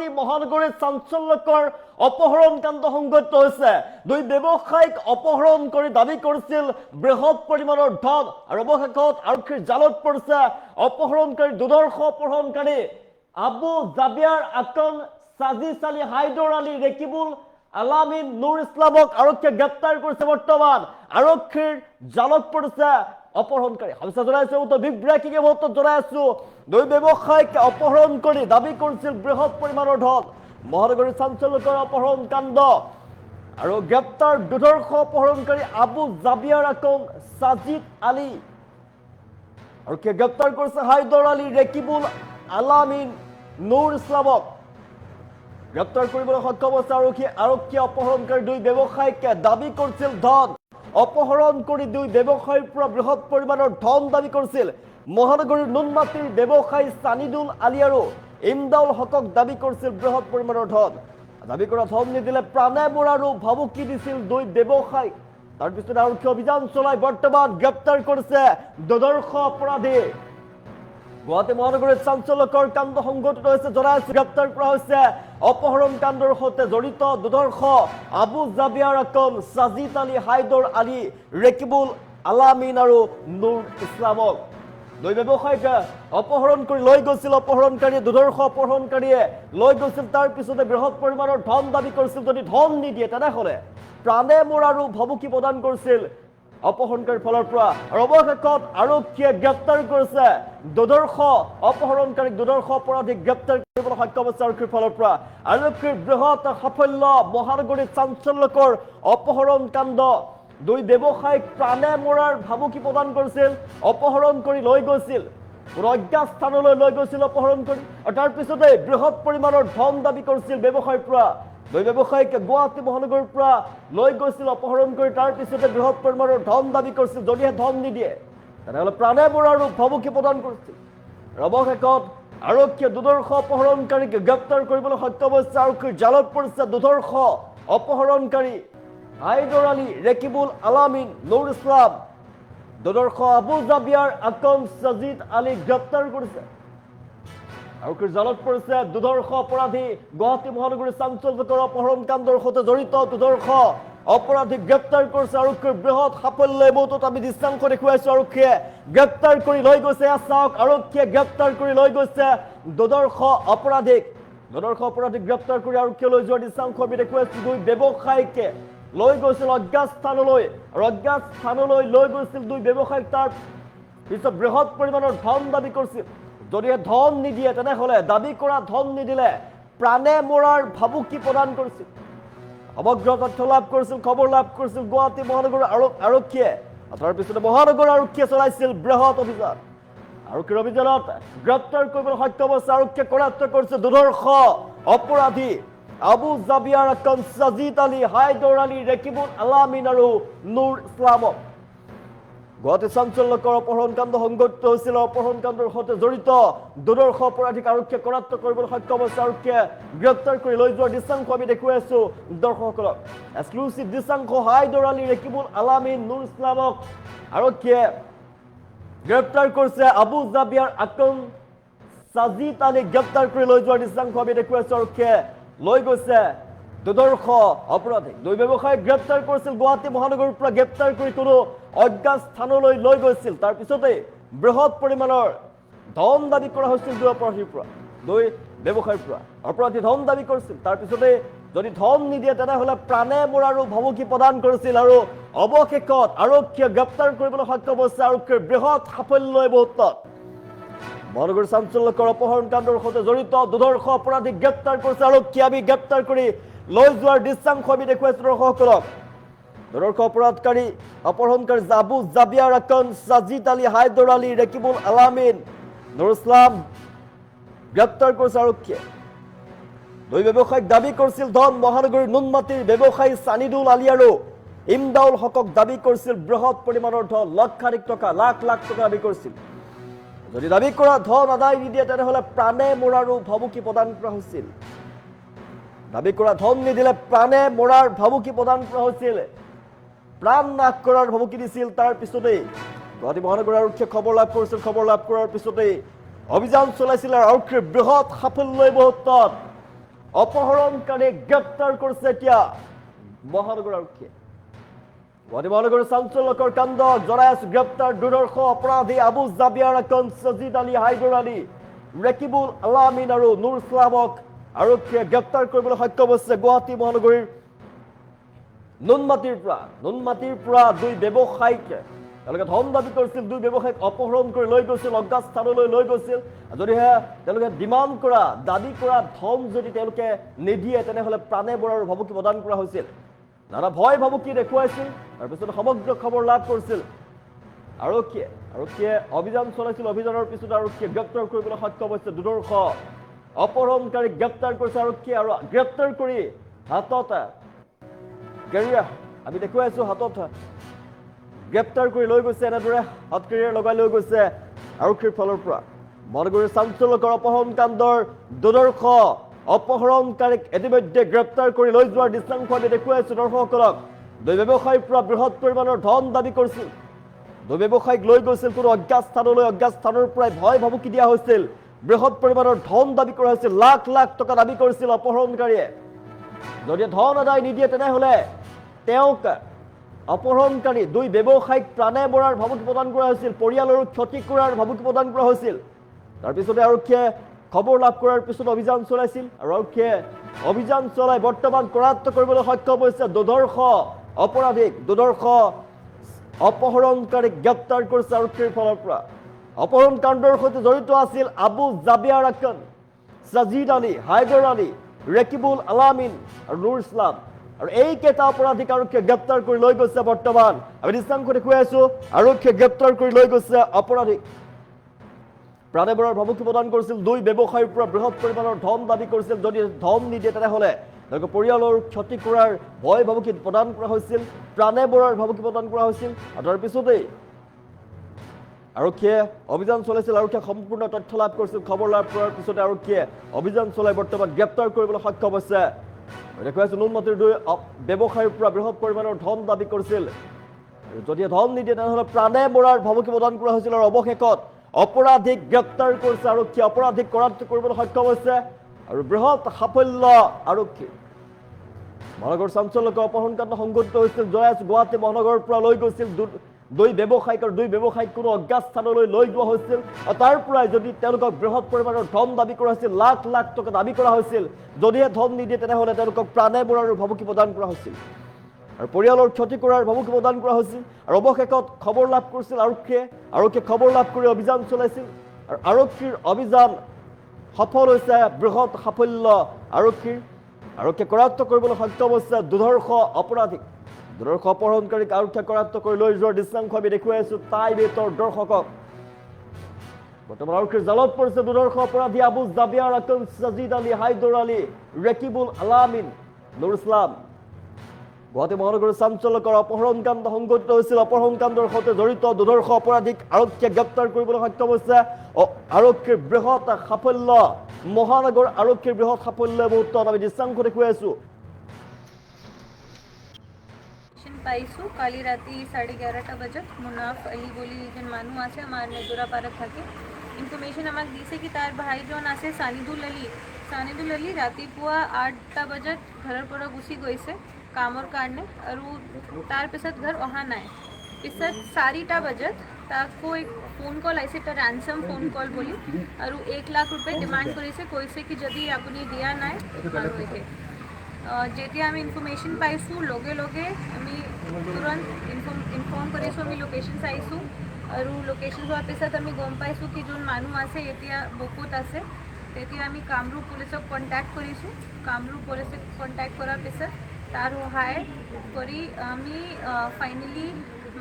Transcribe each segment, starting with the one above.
গুৱাহাটী মহানগৰীত চাঞ্চল্যকৰ অপহৰণ কাণ্ড সংঘটিত হৈছে। দুই ব্যৱসায়িক অপহৰণ কৰি দাবী কৰিছিল বৃহৎ পৰিমাণৰ ধন আৰু অৱশেষত আৰক্ষীৰ জালত পৰিছে অপহৰণকাৰী। দুৰ্ধৰ্ষ অপহৰণকাৰী আবু জাবিয়াৰ আকন, সাজিদ আলী, হায়দৰ আলী, ৰেকিবুল আলামিন, নুৰ ইছলামক আৰক্ষীয়ে গ্ৰেপ্তাৰ কৰিছে। বৰ্তমান আৰক্ষীৰ জালত পৰিছে অপহৰণকাৰী। হামচা জনাইছো বিব্ৰেকিং মুহূৰ্তত জনাইছো দুই ব্যৱসায়িক অপহৰণ কৰি দাবী কৰিছিল বৃহৎ পৰিমাণৰ ধন। মহানগৰীৰ চাঞ্চল্যকৰ অপহৰণ কাণ্ড আৰু গ্ৰেপ্তাৰ দুৰ্ধৰ্ষ অপহৰণকাৰী আবু জাবিয়াৰ আকন, সাজিদ আলী। আৰক্ষীয়ে গ্ৰেপ্তাৰ কৰিছে হায়দৰ আলী, ৰেকিবুল আলামিন, নুৰ ইছলামক গ্ৰেপ্তাৰ কৰিবলৈ সক্ষম হৈছে আৰক্ষীয়ে। অপহৰণকাৰী দুই ব্যৱসায়ীকে দাবী কৰিছিল ধন। অপহৰণ কৰি দুই ব্যৱসায়ীৰ পৰা বৃহৎ পৰিমাণৰ ধন দাবী কৰিছিল। মহানগৰীৰ নুনমাটিৰ ব্যৱসায়ী সানিদুল আলী আৰু ইমদাউল হকক দাবী কৰিছিল বৃহৎ পৰিমাণৰ ধন। দাবী কৰা ধন নিদিলে প্ৰাণে মৰাৰো ভাবুকি দিছিল দুই ব্যৱসায়ী। তাৰপিছত আৰক্ষী অভিযান চলাই বৰ্তমান গ্ৰেপ্তাৰ কৰিছে দুৰ্ধৰ্ষ অপৰাধী। গুৱাহাটী মহানগৰীত চাঞ্চল্যকৰ কাণ্ড সংঘটিত হৈছে। জনাইছো গ্ৰেপ্তাৰ কৰা হৈছে অপহৰণ কাণ্ডৰ সৈতে জড়িত দুৰ্ধৰ্ষ আবু জাবিয়াৰ আকন, সাজিদ আলী, হায়দৰ আলী, ৰেকিবুল আলামিন আৰু নুৰ ইছলামক। দুই ব্যৱসায়ীক অপহৰণ কৰি লৈ গৈছিল অপহৰণকাৰীয়ে। দুৰ্ধৰ্ষ অপহৰণকাৰীয়ে লৈ গৈছিল, তাৰ পিছতে বৃহৎ পৰিমাণৰ ধন দাবী কৰিছিল। যদি ধন নিদিয়ে তেনেহলে প্ৰাণে মৰাৰো ভাবুকি প্ৰদান কৰিছিল অপহৰণকাৰীৰ ফালৰ পৰা। আৰু অৱশেষত আৰক্ষীয়ে গ্ৰেপ্তাৰ কৰিছে দুৰ্ধৰ্ষ অপহৰণকাৰীক। দুৰ্ধৰ্ষ অপৰাধীক গ্ৰেপ্তাৰ কৰিবলৈ সক্ষম হৈছে আৰক্ষীৰ ফালৰ পৰা। আৰক্ষীৰ বৃহৎ সাফল্য। মহানগৰীত চাঞ্চল্যকৰ অপহৰণ কাণ্ড। দুই ব্যৱসায়ীক প্ৰাণে মৰাৰ ভাবুকি প্ৰদান কৰিছিল, অপহৰণ কৰি লৈ গৈছিল কোনো অজ্ঞাত স্থানলৈ লৈ গৈছিল অপহৰণ কৰি, আৰু তাৰ পিছতে বৃহৎ পৰিমাণৰ ধন দাবী কৰিছিল ব্যৱসায়ীৰ পৰা। দুই ব্যৱসায়ীকে গুৱাহাটী মহানগৰীৰ পৰা লৈ গৈছিল অপহৰণ কৰি, তাৰ পিছতে বৃহৎ পৰিমাণৰ ধন দাবী কৰিছিল। যদিহে ধন নিদিয়ে তেনেহলে প্ৰাণে মৰাৰো ভাবুকি প্ৰদান কৰিছিল। অৱশেষত আৰক্ষীয়ে দুৰ্ধৰ্ষ অপহৰণকাৰীক গ্ৰেপ্তাৰ কৰিবলৈ সক্ষম হৈছে। আৰক্ষীৰ জালত পৰিছে দুৰ্ধৰ্ষ অপহৰণকাৰী হায়দৰ আলী, ৰেকিবুল আলামিন, নুৰ ইছলাম। দুৰ্ধৰ্ষ আবু জাবিয়াৰ আকন, সাজিদ আলী গ্ৰেপ্তাৰ কৰিছে। আৰক্ষীৰ জালত পৰিছে দুৰ্ধৰ্ষ অপৰাধী। গুৱাহাটী মহানগৰীৰ চাঞ্চল্যকৰ অপহৰণ কাণ্ডৰ সৈতে জড়িত দুৰ্ধৰ্ষ অপৰাধীক গ্ৰেপ্তাৰ কৰিছে আৰক্ষীৰ। বৃহৎ সাফল্য। এই মুহূৰ্তত আমি দৃশ্যাংশ দেখুৱাইছো। আৰক্ষীয়ে গ্ৰেপ্তাৰ কৰি লৈ গৈছে। চাওক, আৰক্ষীয়ে গ্ৰেপ্তাৰ কৰি লৈ গৈছে দুৰ্ধৰ্ষ অপৰাধীক। দুৰ্ধৰ্ষ অপৰাধীক গ্ৰেপ্তাৰ কৰি আৰক্ষীয়ে লৈ যোৱা দৃশ্যাংশ আমি দেখুৱাইছো। দুই ব্যৱসায়ীকে লৈ গৈছিল অজ্ঞাত স্থানলৈ, আৰু অজ্ঞাত স্থানলৈ লৈ গৈছিল দুই ব্যৱসায়ীক। তাৰ পিছত বৃহৎ পৰিমাণৰ ধন দাবী কৰিছিল। যদিহে ধন নিদিয়ে তেনেহলে দাবী কৰা ধন নিদিলে প্ৰাণে মৰাৰ ভাবুকি প্ৰদান কৰিছিল। সমগ্ৰ তথ্য লাভ কৰিছিল, খবৰ লাভ কৰিছিল গুৱাহাটী মহানগৰ আৰক্ষীয়ে। তাৰ পিছতে মহানগৰ আৰক্ষীয়ে চলাইছিল বৃহৎ অভিযান। আৰক্ষীৰ অভিযানত গ্ৰেপ্তাৰ কৰিবলৈ সক্ষম হৈছে আৰক্ষীয়ে। কৰায়ত্ব কৰিছে দুৰ্ধৰ্ষ অপৰাধী আবু জাবিয়াৰ আকন, সাজিদ আলী, হায়দৰ আলী, ৰেকিবুল আলামিন আৰু নুৰ ইছলামক। গুৱাহাটী চাঞ্চল্যকৰ অপহৰণ কাণ্ড সংঘটিত হৈছিল। অপহৰণ কাণ্ডৰ সৈতে জড়িত দুৰ্ধৰ্ষ অপৰাধীক আৰক্ষীয়ে কৰায়ত্ব কৰিবলৈ সক্ষম হৈছে। আৰক্ষীয়ে গ্ৰেপ্তাৰ কৰি লৈ যোৱাৰ দৃশ্যাংশ আমি দেখুৱাই আছো দৰ্শকসকলক। এক্সক্লুচিভ দৃশ্যাংশ। হায়দৰ আলী, ৰেকিবুল আলামিন, নুৰ ইছলামক আৰক্ষীয়ে গ্ৰেপ্তাৰ কৰিছে। আবু জাবিয়াৰ আকন, সাজিদ আলী গ্ৰেপ্তাৰ কৰি লৈ যোৱাৰ দৃশ্যাংশ আমি দেখুৱাইছো। আৰক্ষীয়ে লৈ গৈছে দুৰ্ধৰ্ষ অপৰাধীক। দুই ব্যৱসায়ীক গ্ৰেপ্তাৰ কৰিছিল গুৱাহাটী মহানগৰীৰ পৰা। গ্ৰেপ্তাৰ কৰি কোনো অজ্ঞাত স্থানলৈ লৈ গৈছিল। তাৰ পিছতে বৃহৎ পৰিমাণৰ ধন দাবী কৰা হৈছিল দুই অপৰাধীৰ পৰা, দুই ব্যৱসায়ীৰ পৰা। অপৰাধী ধন দাবী কৰিছিল। তাৰ পিছতে যদি ধন নিদিয়ে তেনেহলে প্ৰাণে মৰাৰো ভাবুকি প্ৰদান কৰিছিল। আৰু অৱশেষত আৰক্ষীয়ে গ্ৰেপ্তাৰ কৰিবলৈ সক্ষম হৈছে। আৰক্ষীৰ বৃহৎ সাফল্য এই মুহূৰ্তত। মহানগৰীৰ চাঞ্চল্যকৰ অপহৰণ কাণ্ডৰ সৈতে জড়িত দুৰ্ধৰ্ষ অপৰাধীক গ্ৰেপ্তাৰ কৰিছে আৰক্ষীয়ে। আমি গ্ৰেপ্তাৰ কৰি লৈ যোৱাৰ দৃশ্যাংশ আমি দেখুৱাইছো দৰ্শকসকলক। দুৰ্ধৰ্ষ অপৰাধকাৰী অপহৰণকাৰী আবু জাবিয়াৰ আকন, সাজিদ আলী, হায়দৰ আলী, ৰেকিবুল আলামিন, নুৰ ইছলাম গ্ৰেপ্তাৰ কৰিছে আৰক্ষীয়ে। দুই ব্যৱসায়ীক দাবী কৰিছিল ধন। মহানগৰীৰ নুনমাটিৰ ব্যৱসায়ী সানিদুল আলী আৰু ইমদাউল হকক দাবী কৰিছিল বৃহৎ পৰিমাণৰ ধন, লক্ষাধিক টকা, লাখ লাখ টকা দাবী কৰিছিল। যদি দাবী কৰা ধন আদায় নিদিয়ে তেনেহলে প্ৰাণে মৰাৰো ভাবুকি প্ৰদান কৰা হৈছিল। দাবী কৰা ধন নিদিলে প্ৰাণে মৰাৰ ভাবুকি প্ৰদান কৰা হৈছিল। প্ৰাণ নাশ কৰাৰ ভাবুকি দিছিল। তাৰ পিছতেই গুৱাহাটী মহানগৰ আৰক্ষীয়ে খবৰ লাভ কৰিছিল। খবৰ লাভ কৰাৰ পিছতেই অভিযান চলাইছিল আৰক্ষীৰ। বৃহৎ সাফল্য এই মুহূৰ্তত অপহৰণকাৰীক গ্ৰেপ্তাৰ কৰিছে এতিয়া মহানগৰ আৰক্ষীয়ে গুৱাহাটী মহানগৰীৰ চাঞ্চল্যকৰ কাণ্ড জনাই আছো গ্ৰেপ্তাৰ দুৰ্ধৰ্ষ অপৰাধী আবু জাবিয়াৰ আকন সজিদ আলী হাইদৰ আলী ৰেকিবুল আলামিন আৰু নুৰ ইছলামক আৰক্ষীয়ে গ্ৰেপ্তাৰ কৰিবলৈ সক্ষম হৈছে গুৱাহাটী মহানগৰীৰ নুনমাটিৰ পৰা দুই ব্যৱসায়িক তেওঁলোকে ধন দাবী কৰিছিল দুই ব্যৱসায়িক অপহৰণ কৰি লৈ গৈছিল অজ্ঞাত স্থানলৈ লৈ গৈছিল যদিহে তেওঁলোকে ডিমাণ্ড কৰা দাবী কৰা ধন যদি তেওঁলোকে নিদিয়ে তেনেহ'লে প্ৰাণে বৰাৰ ভাবুকি প্ৰদান কৰা হৈছিল নানা ভয় ভাবুকি দেখুৱাইছিল তাৰপিছত সমগ্ৰ খবৰ লাভ কৰিছিল আৰক্ষীয়ে অভিযান চলাইছিল অভিযানৰ পিছত আৰক্ষীয়ে গ্ৰেপ্তাৰ কৰিবলৈ সক্ষম হৈছে দুৰ্ধৰ্ষ অপহৰণকাৰীক গ্ৰেপ্তাৰ কৰিছে আৰক্ষীয়ে আৰু গ্ৰেপ্তাৰ কৰি হাতত কেৰিয়াৰ আমি দেখুৱাইছো হাতত গ্ৰেপ্তাৰ কৰি লৈ গৈছে এনেদৰে হাত কেৰিয়াৰ লগাই লৈ গৈছে আৰক্ষীৰ ফালৰ পৰা মহানগৰীৰ চাঞ্চল্যকৰ অপহৰণ কাণ্ডৰ দুৰ্ধৰ্ষ অপহৰণকাৰীক ইতিমধ্যে গ্ৰেপ্তাৰ কৰি লৈ যোৱাৰ দৃশ্যাংশ আমি দেখুৱাইছো দৰ্শকসকলক দুই ব্যৱসায়ীৰ পৰা বৃহৎ পৰিমাণৰ ধন দাবী কৰিছিল দুই ব্যৱসায়ীক লৈ গৈছিল কোনো অজ্ঞাত স্থানৰ পৰাই ভয় ভাবুকি দিয়া হৈছিল বৃহৎ পৰিমাণৰ ধন দাবী কৰা হৈছিল লাখ লাখ টকা দাবী কৰিছিল অপহৰণকাৰীয়ে যদি ধন আদায় নিদিয়ে তেনেহ'লে তেওঁক অপহৰণকাৰী দুই ব্যৱসায়িক প্ৰাণে বৰাৰ ভাবুকি প্ৰদান কৰা হৈছিল পৰিয়ালৰো ক্ষতি কৰাৰ ভাবুকি প্ৰদান কৰা হৈছিল তাৰপিছতে আৰক্ষীয়ে খবৰ লাভ কৰাৰ পিছত অভিযান চলাইছিল আৰু আৰক্ষীয়ে অভিযান চলাই বৰ্তমান কৰায়ত্ব কৰিবলৈ সক্ষম হৈছে দুৰ্ধৰ্ষ অপহৰণকাৰীক গ্ৰেপ্তাৰ কৰিছে আৰক্ষীৰ ফালৰ পৰা অপহৰণ কাণ্ডৰ সৈতে জড়িত আছিল আবু জাবিয়াৰ আকন সজিদ আলী হাইদৰ আলী ৰেকিবুল আলামিন আৰু নুৰ ইছলাম আৰু এইকেইটা অপৰাধীক আৰক্ষীয়ে গ্ৰেপ্তাৰ কৰি লৈ গৈছে বৰ্তমান আমি দৃশ্যাংশ দেখুৱাই আছো আৰক্ষীয়ে গ্ৰেপ্তাৰ কৰি লৈ গৈছে অপৰাধীক প্ৰাণে বৰাৰ ভাবুকি প্ৰদান কৰিছিল দুই ব্যৱসায়ীৰ পৰা বৃহৎ পৰিমাণৰ ধন দাবী কৰিছিল যদি ধন নিদিয়ে তেনেহ'লে তেওঁলোকৰ পৰিয়ালৰ ক্ষতি কৰাৰ ভয় ভাবুকি প্ৰদান কৰা হৈছিল প্ৰাণে বৰাৰ ভাবুকি প্ৰদান কৰা হৈছিল আৰু তাৰপিছতেই আৰক্ষীয়ে অভিযান চলাইছিল আৰক্ষীয়ে সম্পূৰ্ণ তথ্য লাভ কৰিছিল খবৰ লাভ কৰাৰ পিছতে আৰক্ষীয়ে অভিযান চলাই বৰ্তমান গ্ৰেপ্তাৰ কৰিবলৈ সক্ষম হৈছে দেখুৱাইছো নুনমাটিৰ দুই ব্যৱসায়ীৰ পৰা বৃহৎ পৰিমাণৰ ধন দাবী কৰিছিল যদি ধন নিদিয়ে তেনেহ'লে প্ৰাণে বৰাৰ ভাবুকি প্ৰদান কৰা হৈছিল আৰু অৱশেষত অপৰাধীক গ্ৰেপ্তাৰ কৰিছে আৰক্ষীয়ে অপৰাধীক কৰায়ত্ব কৰিবলৈ সক্ষম হৈছে আৰু বৃহৎ সাফল্য আৰক্ষী মহানগৰ চাঞ্চল্যকৰ অপহৰণ কাণ্ড সংঘটিত হৈছিল গুৱাহাটী মহানগৰৰ পৰা লৈ গৈছিল দুই ব্যৱসায়িক কোনো অজ্ঞাত স্থানলৈ লৈ যোৱা হৈছিল আৰু তাৰ পৰাই যদি তেওঁলোকক বৃহৎ পৰিমাণৰ ধন দাবী কৰা হৈছিল লাখ লাখ টকা দাবী কৰা হৈছিল যদিহে ধন নিদিয়ে তেনেহ'লে তেওঁলোকক প্ৰাণে বৰাৰ ভাবুকি প্ৰদান কৰা হৈছিল আৰু পৰিয়ালৰ ক্ষতি কৰাৰ ভাবুকি প্ৰদান কৰা হৈছিল আৰু অৱশেষত খবৰ লাভ কৰিছিল আৰক্ষীয়ে খবৰ লাভ কৰি অভিযান চলাইছিল আৰু আৰক্ষীৰ অভিযান সফল হৈছে বৃহৎ সাফল্য আৰক্ষীয়ে কৰায়ত্ব কৰিবলৈ সক্ষম হৈছে দুৰ্ধৰ্ষ অপহৰণকাৰীক আৰক্ষীয়ে কৰায়ত্ব কৰি লৈ যোৱাৰ দৃশ্যাংশ আমি দেখুৱাই আছো তাই বেতৰ দৰ্শকক বৰ্তমান আৰক্ষীৰ জালত পৰিছে দুৰ্ধৰ্ষ অপৰাধী আবু জাবিয়াৰ আকন সজিদ আলী হাইদৰ আলী ৰেকিবুল আলামিন নুৰ ইছলাম গুৱাহাটী মহানগৰীৰ চাঞ্চল্যকৰ অপহৰণ কাণ্ড সংঘটিত হৈছিল অপহৰণ কাণ্ডৰ সৈতে জড়িত দুৰ্ধৰ্ষ অপৰাধীক আৰক্ষীয়ে গ্ৰেপ্তাৰ কৰিবলৈ সক্ষম হৈছে আৰক্ষীৰ বৃহৎ সাফল্য মহানগৰ আৰক্ষীৰ বৃহৎ সাফল্য মুহূৰ্তত আমি দৃশ্যাংশ দেখুৱাই আছো পাইছো কালি রাতে 11:30 বাজে মুনাফ আলী বলি একজন মানুষ আছে আমার নেদুরা পাড়া থাকে ইনফরমেশন আমাক দিছে কি তার ভাই জন আছে সানিদুল আলী ৰাতিপুৱা 8টা বজাত ঘৰৰ পৰা গুচি গৈছে কামৰ কাৰণে আৰু তাৰ পিছত ঘৰ অহা নাই পিছত 4টা বজাত তাকো এক ফোন কল আহিছে এটা ৰ্যানসম ফোন কল বুলি আৰু 1 লাখ रुपए ডিমান্ড কৰিছে কৈছে কি যদি আপুনি দিয়া নাই মানুহকে যেতিয়া আমি ইনফৰমেশন পাইছো লগে লগে আমি তুৰন্ত ইনফৰ্ম কৰিছো আমি লোকেশন চাইছো আৰু লোকেশন হোৱাৰ পিছত আমি গম পাইছো কি যোন মানুহ আছে এতিয়া বহুত আছে তেতিয়া আমি কামৰূপ পুলিচক কন্টাক্ট কৰিছো কামৰূপ পুলিচক কন্টাক্ট কৰাৰ পিছত তাৰ সহায় কৰি আমি ফাইনালি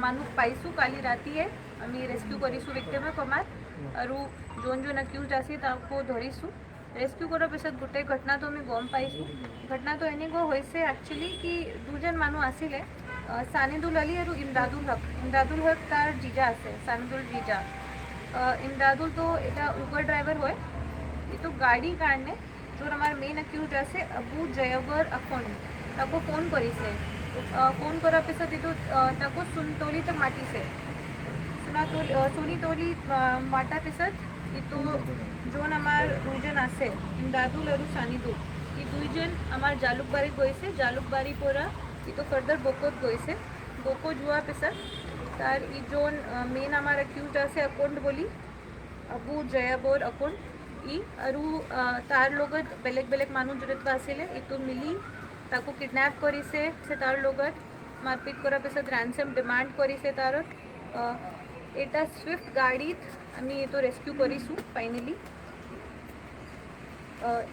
মানুহ পাইছো কালি ৰাতিয়ে আমি ৰেস্কিউ কৰিছো ভিক্টিমক আমাৰ আৰু যোন অকিউজড আছে তাকো ধৰিছো ৰেস্কিউ কৰাৰ পিছত গোটেই ঘটনাটো আমি গম পাইছোঁ ঘটনাটো এনেকুৱা হৈছে একচুৱেলি কি দুজন মানুহ আছিলে সানিদুল আলী আৰু ইমদাদুল হক তাৰ জিজা আছে সানিদুল জিজা ইমদাদুলটো এটা উবেৰ ড্ৰাইভাৰ হয় এইটো গাড়ীৰ কাৰণে যোন আমাৰ মেইন একিউজ আছে আবু জয়বৰ আখন তাকো ফোন কৰিছে ফোন কৰাৰ পিছত এইটো তাকো সুনতলিতে মাতিছে সুনিতলি মাতাৰ পিছত এইটো যোন আমাৰ দুজন আছে ইমদাদুল আৰু সানিদুল ই দুইজন আমাৰ জালুকবাৰীত গৈছে, জালুকবাৰীৰ পৰা ইটো ফাৰ্ডাৰ বকোত গৈছে। বকো যোৱাৰ পিছত তাৰ ইজন মেইন আমাৰ একিউজ আছে একাউণ্ট বুলি আবু জয়াবৰ একাউণ্ট ই আৰু তাৰ লগত বেলেগ বেলেগ মানুহ জড়িত আছিলে। ইটো মিলি তাকো কিডনেপ কৰিছে, তাৰ লগত মাৰপিট কৰাৰ পিছত ৰেনচম ডিমাণ্ড কৰিছে। তাৰ এটা ছুইফ্ট গাড়ীত আমি এইটো ৰেস্কিউ কৰিছোঁ ফাইনেলি।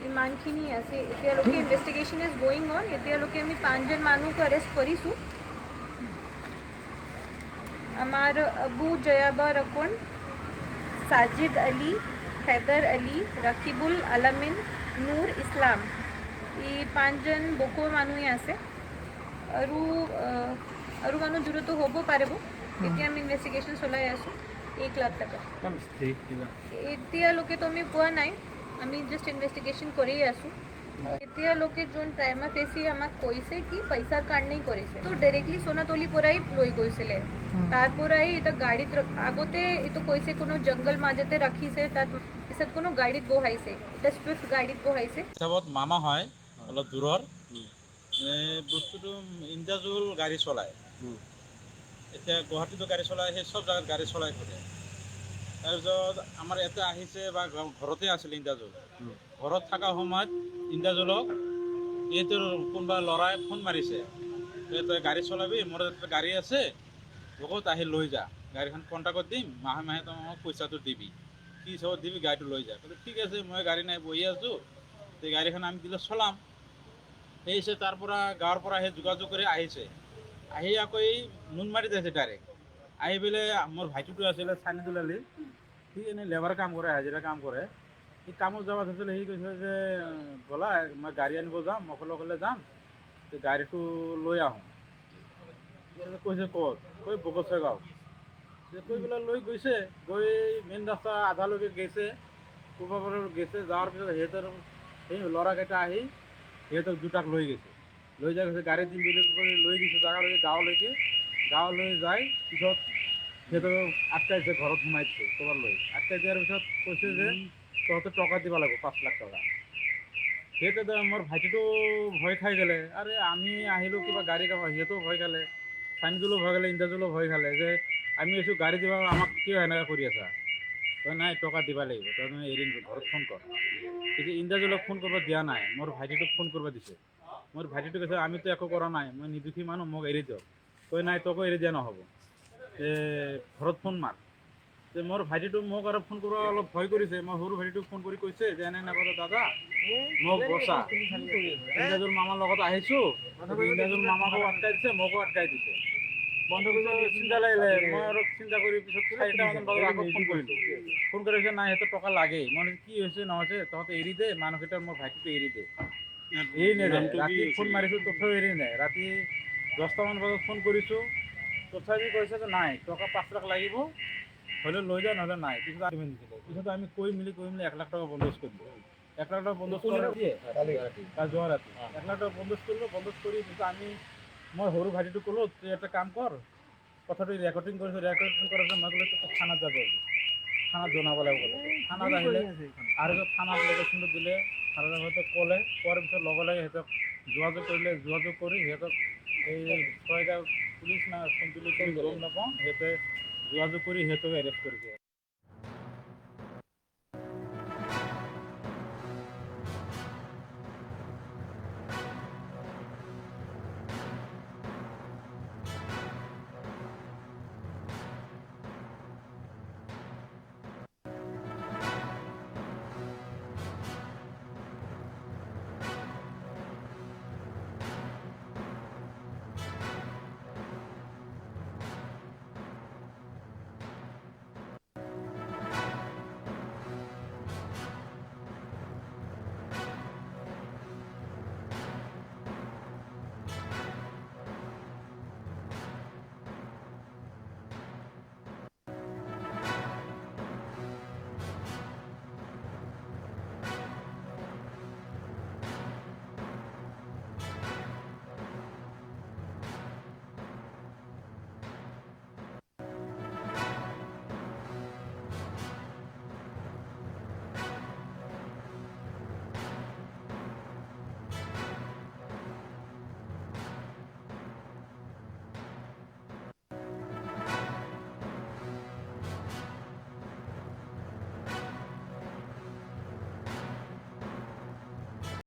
ইমানখিনি আছে এতিয়ালৈকে। Investigation is going on. এতিয়ালৈকে আমি 5জন মানুহক এৰেষ্ট কৰিছোঁ। আমাৰ আবু জয়াবৰ একাউণ্ট সাজিদ আলী, হেদাৰ আলী, ৰাকিবুল আলামিন, নুৰ ইছলাম, এই 5জন বকোৰ মানুহে আছে। আৰু মানুহ জড়িত হ'ব পাৰিব। এতিয়া আমি ইনভেষ্টিগেশ্যন চলাই আছোঁ। 1 লাখ টকা এতিয়ালৈকেতো আমি পোৱা নাই, আমি জাষ্ট ইনভেষ্টিগেশ্যন কৰি আছোঁ। এতিয়ালৈকে যোন প্ৰাইমা ফেচি আমাক কৈছে কি পইচাৰ কাৰণেই কৰিছে, তো ডাইৰেক্টলি সোনাতলিৰ পৰাই লৈ গৈছিলে। তাৰ পৰাই এটা গাড়ীত আগতে এইটো কৈছে কোনো জংগল মাজতে ৰাখিছে, তাত পিছত কোনো গাড়ীত বহাইছে, এটা ছুইফ্ট গাড়ীত বহাইছে। হিচাপত মামা হয় অলপ দূৰৰ। বস্তুটো ইন্দাজুল গাড়ী চলায়। এতিয়া গুৱাহাটীতো গাড়ী চলায়, সেই চব জাগাত গাড়ী চলাই থাকে। তাৰপিছত আমাৰ ইয়াতে আহিছে বা ঘৰতে আছিল ইন্দাজুল। ঘৰত থকা সময়ত ইন্দাজুলক এইটোৰ কোনোবা ল'ৰাই ফোন মাৰিছে, তই গাড়ী চলাবি, মোৰ ইয়াতে গাড়ী আছে, বহুত আহি লৈ যা, গাড়ীখন কণ্টেক্টত দিম, মাহে মাহে তই মোক পইচাটো দিবি, কি হিচাপত দিবি, গাড়ীটো লৈ যা। ঠিক আছে, মই গাড়ী নাই বহি আছোঁ, এই গাড়ীখন আমি দিলে চলাম। সেই তাৰ পৰা গাঁৱৰ পৰা সেই যোগাযোগ কৰি আহিছে, আহি আকৌ এই নুনমাটিত আছে ডাইৰেক্ট। আহি পেলাই মোৰ ভাইটিটো আছিলে চানিদুল আলি, সি এনেই লেবাৰ কাম কৰে, হাজিৰা কাম কৰে। সি কামত যাব ধৰিছিলে, সি কৈছে যে ব'লা মই গাড়ী আনিব যাম, অকলে অকলে যাম, গাড়ীটো লৈ আহোঁ। কৈছে ক'ত? কৈ বকচে গাঁও। কৈ পেলাই লৈ গৈছে, গৈ মেইন ৰাস্তা আধালৈকে গৈছে, পূৰ্বপাৰৰ গৈছে, যোৱাৰ পিছত সিহঁতৰ সেই ল'ৰাকেইটা আহি সিহঁতক দুটাক লৈ গৈছে। লৈ যাই গৈছে গাড়ী দিম বুলি লৈ গৈছে জাগালৈকে, গাঁৱলৈ যায়। পিছত সিহঁতক আটকাইছে, ঘৰত সোমাই দিছে ক'ৰবাত লৈ। আটকাই দিয়াৰ পিছত কৈছে যে তহঁতে টকা দিব লাগিব 5 লাখ টকা। সিহঁতে মোৰ ভাইটিটো ভয় খাই গ'লে, আৰে আমি আহিলোঁ কিবা গাড়ী কাম, সিহঁতেও ভয় খালে, চানিদুলো ভয় খালে, ইন্দাজুলো ভয় খালে যে আমি এইছোঁ গাড়ী দিবা, আমাক কিয় এনেকৈ কৰি আছা? তই নাই টকা দিব লাগিব, তই এৰি ঘৰত ফোন কৰ। কিন্তু ইন্দাজুলক ফোন কৰিব দিয়া নাই, মোৰ ভাইটিটোক ফোন কৰিব দিছে। মোৰ ভাইটিটো কৈছে আমিতো একো কৰা নাই, মই নিৰ্দোষী মানুহ, মোক এৰি দিয়ক। কৈ নাই, তোকো এৰি দিয়া নহ'ব, ঘৰত ফোন মাৰ। মোৰ ভাইটিটো মোক আৰু ফোন কৰিব অলপ ভয় কৰিছে। মই সৰু ভাইটিটোক ফোন কৰি কৈছে যে এনে নাপাতো দাদা, মোক বচা, ইন্দাজুল মামাৰ লগত আহিছোঁ, ইন্দাজুল মামাকো আটকাই দিছে, মোকো আটকাই দিছে। বন্ধু চিন্তা লাগিলে, মই আৰু চিন্তা কৰি পিছত 4টামান বজাত আকৌ ফোন কৰিলোঁ। ফোন কৰিছে নাই, সিহঁতৰ টকা লাগেই। মই কি হৈছে নহৈছে, তহঁতে এৰি দে, মানুহকেইটা মোৰ ভাইটিটো এৰি দে। এৰি নেদে, ৰাতি ফোন মাৰিছোঁ তথাপিও এৰি নাই। ৰাতি 10টামান বজাত ফোন কৰিছোঁ, তথাপি কৈছে যে নাই, টকা 5 লাখ লাগিব, হ'লে লৈ যা, নহ'লে নাই। পিছত আমি কৈ মেলি 1 লাখ টকা বন্দোবস্ত কৰিলোঁ। 1 লাখ টকা বন্দোবস্ত যোৱা ৰাতি 1 লাখ টকা বন্দোবস্ত কৰিলোঁ। বন্দোবস্ত কৰি পিছত মই সৰু ভাইটিটোক ক'লোঁ, তুই এটা কাম কৰ, কথাটো ৰেকৰ্ডিং কৰিছোঁ, ৰেকৰ্ডিং কৰাৰ পিছত মই ক'লোঁ তোক থানাত যাব লাগিব, থানাত জনাব লাগিব কথাটো। থানাত আহিলে আৰু থানাত লোকেশ্যনটো দিলে, থানাত সিহঁতক ক'লে, কোৱাৰ পিছত লগে লগে সিহঁতক যোগাযোগ কৰিলে, যোগাযোগ কৰি সিহঁতক এই 6টা পুলিচ না পুলিচ গম নাপাওঁ, সিহঁতে যোগাযোগ কৰি সিহঁতক এৰেষ্ট কৰিছে।